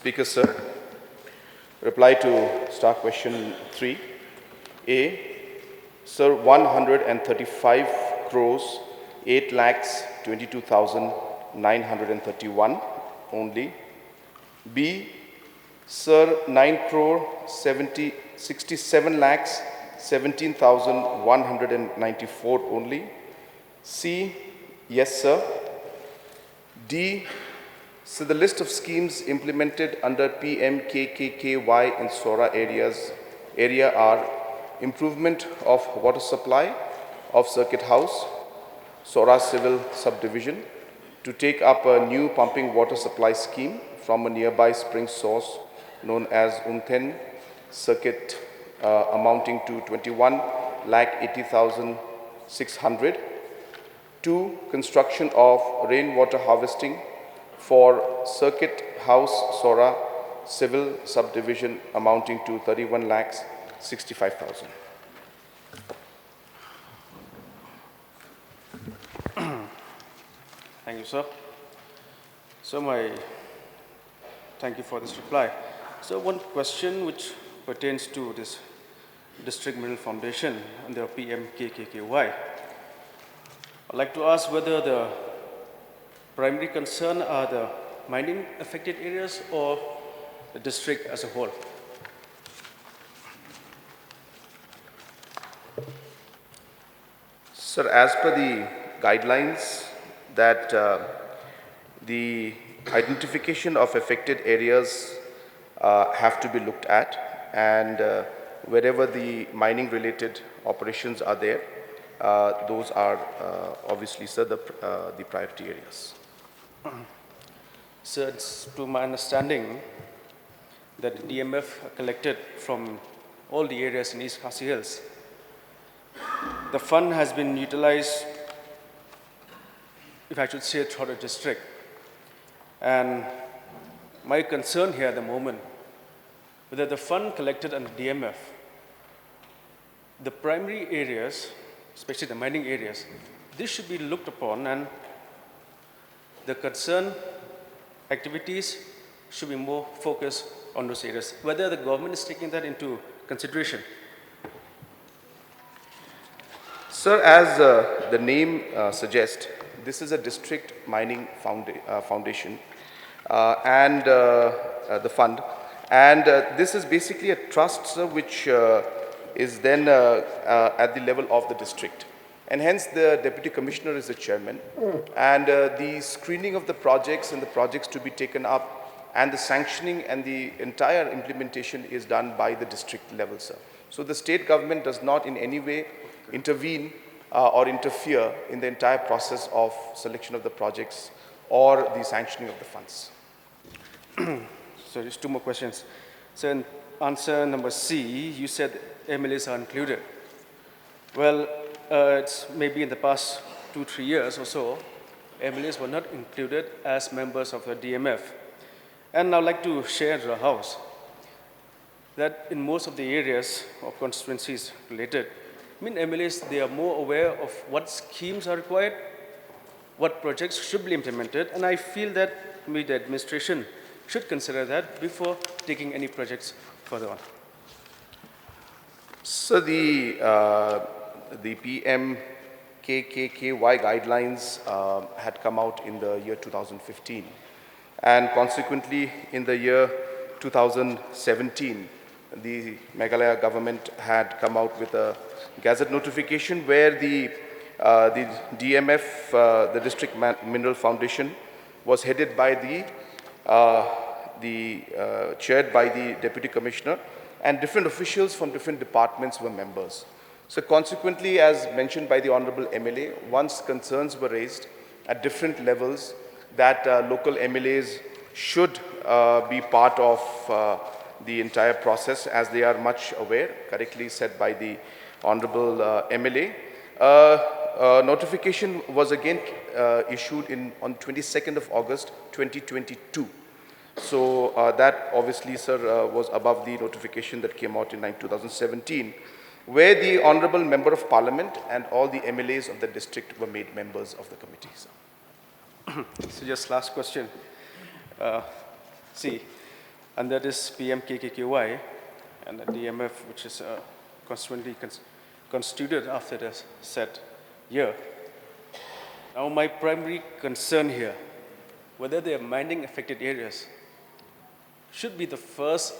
Speaker, sir. Reply to star question 3. A. Sir, 135 crores 8 lakhs 22,931 only. B. Sir, 9 crore 67 lakhs 17,194 only. C. Yes, sir. D. So the list of schemes implemented under PMKKKY in SORA area are improvement of water supply of Circuit House, SORA Civil Subdivision, to take up a new pumping water supply scheme from a nearby spring source known as Unthen Circuit, amounting to 21,80,600. 2. Construction of rainwater harvesting for Circuit House SORA Civil Subdivision amounting to 31,65,000. Thank you, sir. So thank you for this reply. So one question which pertains to this District Mineral Foundation under PMKKKY. I'd like to ask whether the primary concern are the mining affected areas or the district as a whole. Sir, as per the guidelines that the identification of affected areas have to be looked at, and wherever the mining related operations are there, those are obviously, sir, the priority areas. So it's to my understanding that DMF collected from all the areas in East Khasi Hills. The fund has been utilized, if I should say, throughout the district. And my concern here at the moment, whether the fund collected under DMF, the primary areas, especially the mining areas, this should be looked upon, and the concern activities should be more focused on those areas. Whether the government is taking that into consideration. Sir, as the name suggests, this is a district mining foundation and the fund. And this is basically a trust, sir, which is then at the level of the district. And hence the Deputy Commissioner is the chairman. And the screening of the projects and the projects to be taken up and the sanctioning and the entire implementation is done by the district level, sir. So the state government does not in any way intervene or interfere in the entire process of selection of the projects or the sanctioning of the funds. So just two more questions. So in answer number C, you said MLAs are included. Well, it's maybe in the past 2-3 years or so, MLAs were not included as members of the DMF. And I'd like to share the House that in most of the areas of constituencies related, MLAs, they are more aware of what schemes are required, what projects should be implemented, and I feel that maybe the administration should consider that before taking any projects further on. So the PMKKKY guidelines had come out in the year 2015, and consequently in the year 2017, the Meghalaya government had come out with a gazette notification where the DMF, the District Mineral Foundation, was headed by chaired by the Deputy Commissioner, and different officials from different departments were members. So consequently, as mentioned by the Honorable MLA, once concerns were raised at different levels that local MLAs should be part of the entire process, as they are much aware, correctly said by the Honorable MLA. Notification was again issued on 22nd of August 2022. So that obviously, sir, was above the notification that came out in 2017, where the Honorable Member of Parliament and all the MLAs of the district were made members of the committee, sir. So just last question. See, under this PMKKKY and the DMF, which is constituently constituted after the said year. Now, my primary concern here, whether the mining affected areas should be the first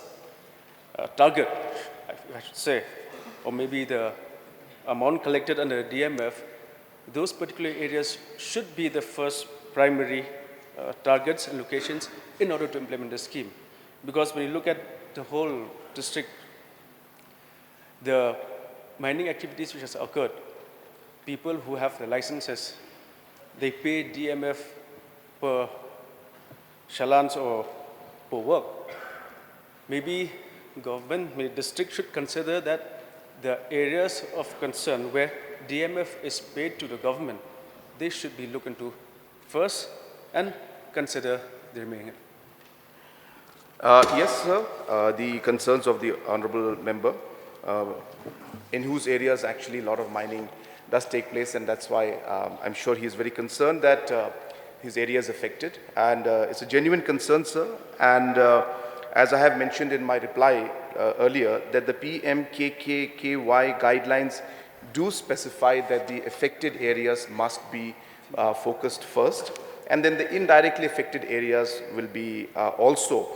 target, I should say, or maybe the amount collected under the DMF, those particular areas should be the first primary targets and locations in order to implement the scheme. Because when you look at the whole district, the mining activities which has occurred, people who have the licenses, they pay DMF per challans or per work. Maybe government, maybe district should consider that the areas of concern where DMF is paid to the government, they should be looked into first and consider the remaining. Yes, sir. The concerns of the honorable member, in whose areas actually a lot of mining does take place, and that's why I'm sure he is very concerned that his area is affected. And it's a genuine concern, sir. And as I have mentioned in my reply earlier, that the PMKKKY guidelines do specify that the affected areas must be focused first, and then the indirectly affected areas will be also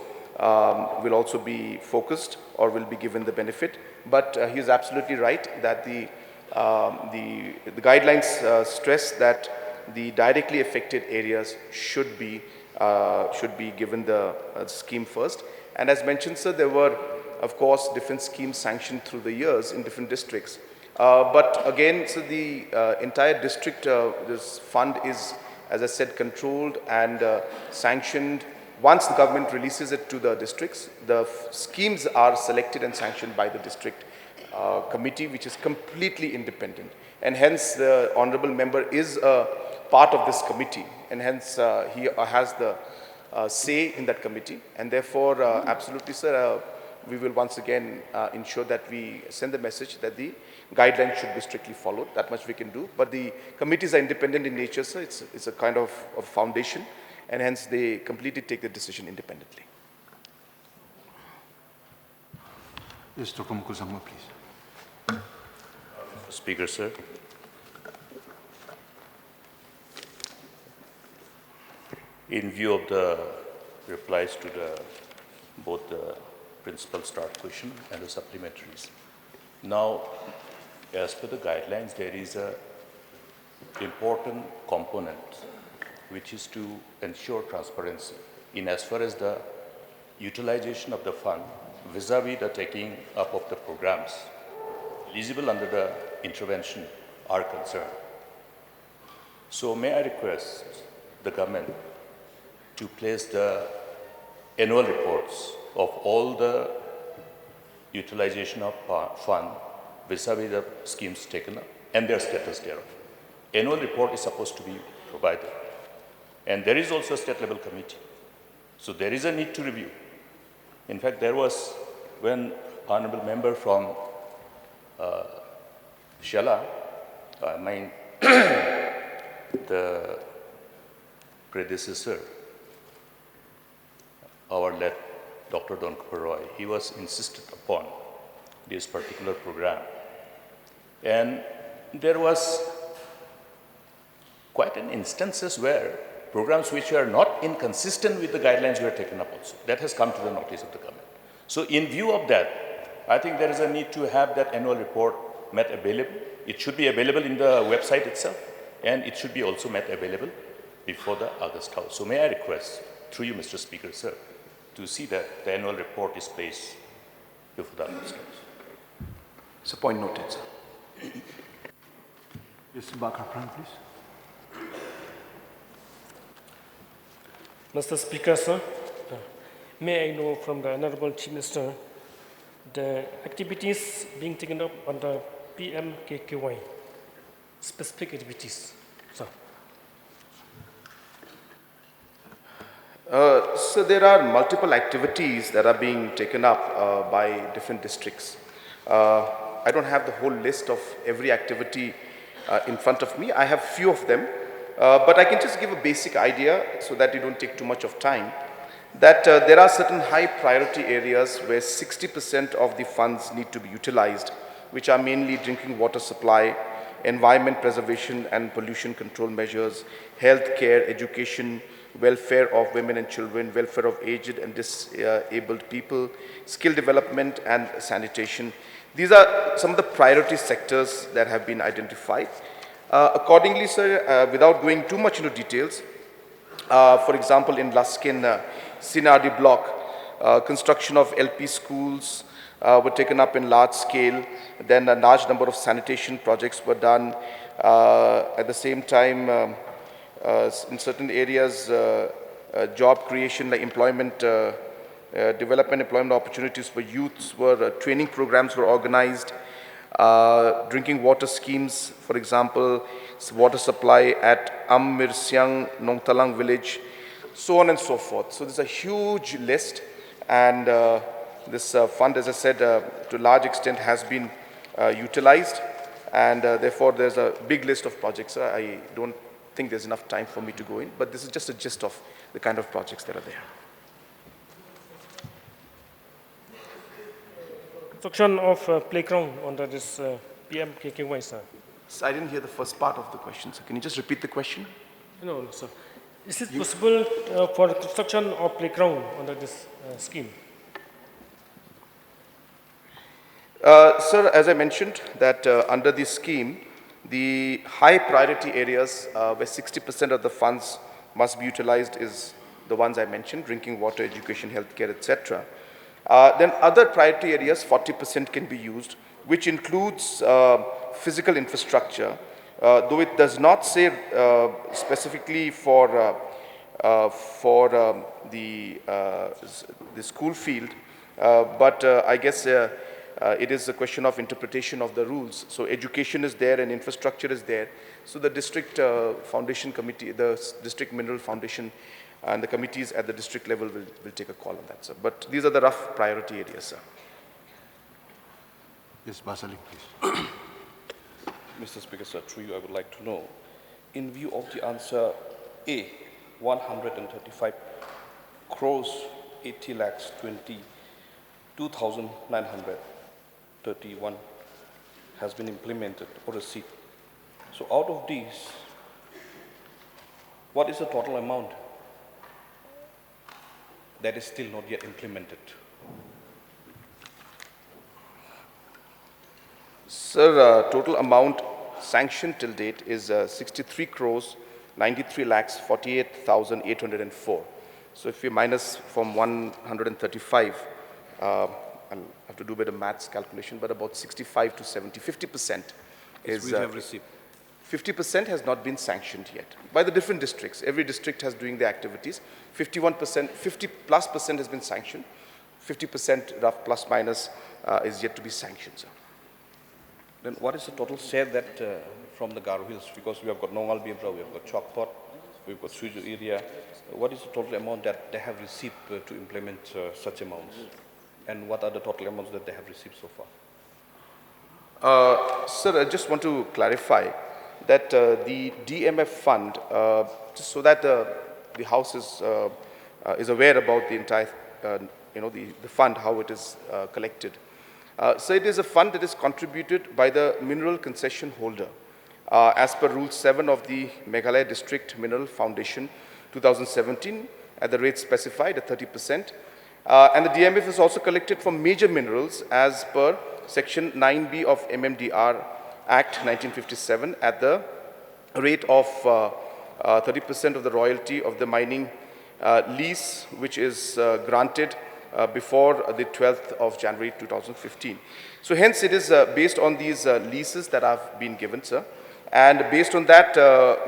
be focused or will be given the benefit. But he is absolutely right that the guidelines stress that the directly affected areas should be given the scheme first. And as mentioned, sir, there were, of course, different schemes sanctioned through the years in different districts. But again, so the entire district, this fund is, as I said, controlled and sanctioned. Once the government releases it to the districts, the schemes are selected and sanctioned by the district committee, which is completely independent. And hence, the honorable member is a part of this committee, and hence he has the say in that committee. And therefore, absolutely, sir, we will once again ensure that we send the message that the guidelines should be strictly followed. That much we can do. But the committees are independent in nature, sir. It's a kind of a foundation, and hence they completely take the decision independently. Yes, Dr. Mukusangma, please. Mr. Speaker, sir. In view of the replies to both the principal start question and the supplementaries, now, as per the guidelines, there is an important component which is to ensure transparency in as far as the utilization of the fund vis-a-vis the taking up of the programs eligible under the intervention are concerned. So may I request the government to place the annual reports of all the utilization of fund vis-a-vis the schemes taken up and their status thereof. Annual report is supposed to be provided. And there is also a state level committee. So there is a need to review. In fact, there was when honorable member from Shala, the predecessor, our late Dr. Don Roy, he was insisted upon this particular program. And there was quite an instances where programs which are not inconsistent with the guidelines were taken up also. That has come to the notice of the government. So in view of that, I think there is a need to have that annual report made available. It should be available in the website itself, and it should be also made available before the August House. So may I request, through you, Mr. Speaker, sir, to see that the annual report is placed before the August House. So point noted, sir. Yes, Bakar Pran, please. Mr. Speaker, sir, may I know from the Honorable Chief Minister the activities being taken up under PMKKY, specific activities, sir? So there are multiple activities that are being taken up by different districts. I don't have the whole list of every activity in front of me. I have few of them, but I can just give a basic idea so that you don't take too much of time. that there are certain high priority areas where 60% of the funds need to be utilized, which are mainly drinking water supply, environment preservation and pollution control measures, health care, education, welfare of women and children, welfare of aged and disabled people, skill development and sanitation. These are some of the priority sectors that have been identified. Accordingly, sir, without going too much into details, for example, in Laskin, Sinardi block, construction of LP schools were taken up in large scale. Then a large number of sanitation projects were done. At the same time, in certain areas, job creation, like employment development, employment opportunities for youths were, training programs were organized. Drinking water schemes, for example, water supply at Mirsyang, Nongtalang village, so on and so forth. So there's a huge list, and this fund, as I said, to a large extent has been utilized, and therefore there's a big list of projects. I don't think there's enough time for me to go in, but this is just a gist of the kind of projects that are there. Construction of playground under this PMKKY, sir. So I didn't hear the first part of the question, so can you just repeat the question? No, sir. Is it possible for the construction of playground under this scheme? Sir, as I mentioned, that under this scheme, the high priority areas where 60% of the funds must be utilized is the ones I mentioned: drinking water, education, healthcare, etc. Then other priority areas, 40% can be used, which includes physical infrastructure, though it does not say specifically for the school field, but I guess it is a question of interpretation of the rules. So education is there and infrastructure is there. So the district foundation committee, the district mineral foundation, and the committees at the district level will take a call on that, sir. But these are the rough priority areas, sir. Yes, Basaling, please. Mr. Speaker, sir, through you, I would like to know, in view of the answer A, 135 crores, 80 lakhs, 22,931 has been implemented or received. So out of these, what is the total amount that is still not yet implemented? Sir, total amount sanctioned till date is 63 crores, 93 lakhs, 48,804. So if we minus from 135, I'll have to do a bit of maths calculation, but about 65 to 70, 50% is... we have received. 50% has not been sanctioned yet by the different districts. Every district has doing the activities. 51%, 50+% has been sanctioned. 50% rough plus minus is yet to be sanctioned, sir. Then what is the total share that from the Garo Hills? Because we have got Nongal Bibra, we have got Chokpot, we've got Suju area. What is the total amount that they have received to implement such amounts? And what are the total amounts that they have received so far? Sir, I just want to clarify that the DMF fund, just so that the House is aware about the entire, the fund, how it is collected. So it is a fund that is contributed by the mineral concession holder as per Rule 7 of the Meghalaya District Mineral Foundation 2017 at the rate specified at 30%. And the DMF is also collected from major minerals as per Section 9B of MMDR Act 1957 at the rate of 30% of the royalty of the mining lease, which is granted before the 12th of January 2015. So hence it is based on these leases that have been given, sir. And based on that,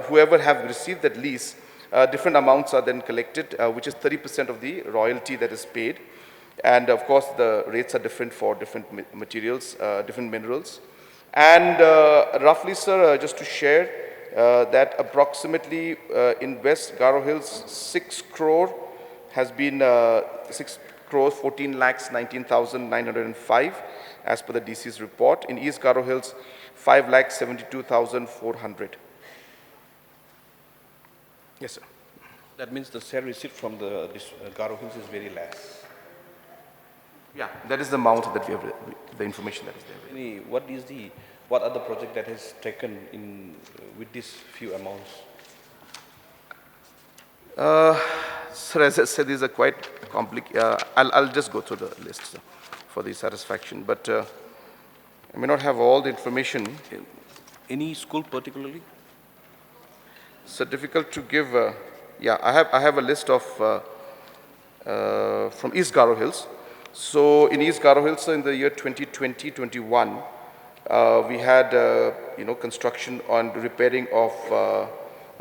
whoever have received that lease, different amounts are then collected, which is 30% of the royalty that is paid. And of course, the rates are different for different materials, different minerals. And roughly, sir, just to share that approximately in West Garo Hills, 6 crore has been 6 crores, 14 lakhs, 19,905 as per the DC's report. In East Garo Hills, 5 lakhs, 72,400. Yes, sir. That means the share received from this Garo Hills is very less. Yeah, that is the amount that we have, the information that is there. What are the project that has taken in with these few amounts? Sir, as I said, these are quite complicated. I'll just go through the list, sir, for the satisfaction. But I may not have all the information. Any school particularly? So difficult to give. Yeah, I have a list of from East Garo Hills. So in East Garo Hills, in the year 2020-21, we had construction on repairing of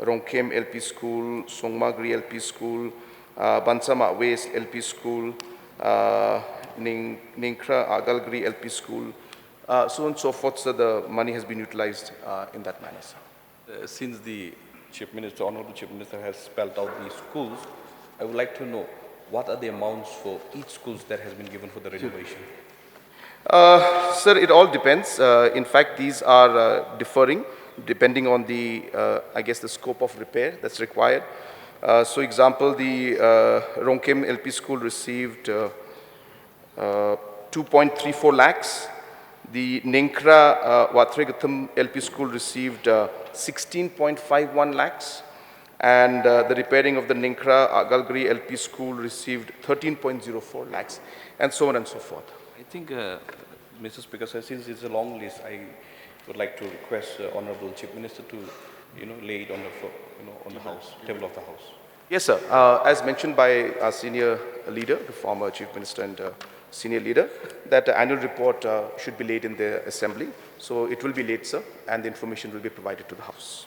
Rongkem LP School, Songmagri LP School, Bansama West LP School, Ningkra Agalgri LP School, so on and so forth. So the money has been utilized in that manner, sir. Since the Chief Minister, Honorable Chief Minister has spelled out the schools, I would like to know what are the amounts for each schools that has been given for the renovation? Sir, it all depends. In fact, these are differing depending on the, I guess, the scope of repair that's required. So, example, the Rongkem LP School received 2.34 lakhs. The Ningkra Watregatham LP School received 16.51 lakhs. And the repairing of the Ningkra Agalgri LP School received 13.04 lakhs, and so on and so forth. I think, Mr. Speaker, sir, since it's a long list, I would like to request Honorable Chief Minister to, lay it on the floor, on the House, table of the House. Yes, sir. As mentioned by our senior leader, the former Chief Minister and senior leader, that the annual report should be laid in the Assembly. So it will be laid, sir, and the information will be provided to the House.